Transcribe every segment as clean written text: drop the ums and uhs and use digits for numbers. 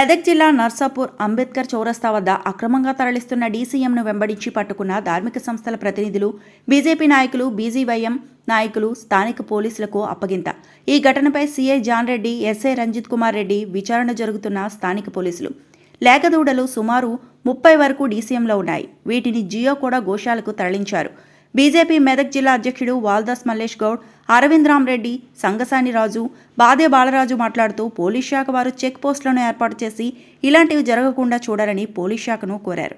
మెదక్ జిల్లా నర్సాపూర్ అంబేద్కర్ చౌరస్తా వద్ద అక్రమంగా తరలిస్తున్న డీసీఎంను వెంబడించి పట్టుకున్న ధార్మిక సంస్థల ప్రతినిధులు, బీజేపీ నాయకులు, బీజీవైఎం నాయకులు స్థానిక పోలీసులకు అప్పగింత. ఈ ఘటనపై CI John Reddy, SI Ranjith Kumar Reddy విచారణ జరుగుతున్న స్థానిక పోలీసులు. లేగదూడలు సుమారు 30 వరకు డీసీఎంలో ఉన్నాయి. వీటిని జియో కూడా గోశాలకు తరలించారు. బీజేపీ మెదక్ జిల్లా అధ్యక్షుడు వాల్దాస్ మల్లేష్ గౌడ్, అరవింద్ రామ్ రెడ్డి, సంగసాని రాజు, బాదే బాలరాజు మాట్లాడుతూ పోలీస్ శాఖ వారు చెక్ పోస్టులను ఏర్పాటు చేసి ఇలాంటివి జరగకుండా చూడాలని పోలీస్ శాఖను కోరారు.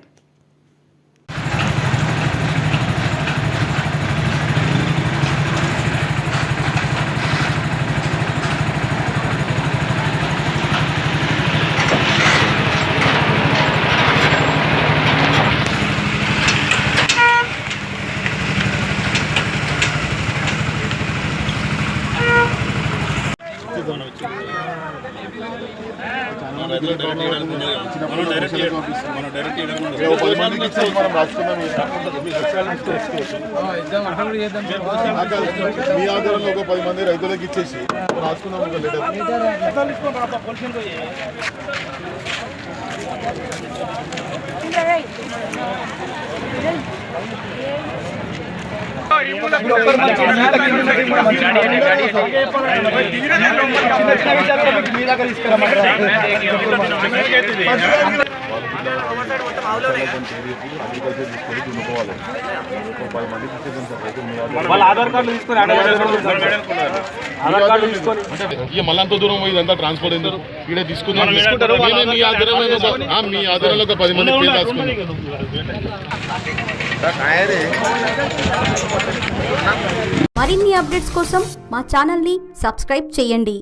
మీ ఆధారంలో ఒక 10 మంది రైతులకు ఇచ్చేసి రాసుకున్నాం ఒక మళ్ళంత దూరం పోయి ఇదంతా ట్రాన్స్పోర్ట్ ఎందుకు ఇక్కడ తీసుకుందాం. మీ ఆధారంలో ఒక 10 మంది పేరు రాసుకున్నాం. మరిన్ని అప్డేట్స్ కోసం మా ఛానల్ని సబ్స్క్రైబ్ చేయండి.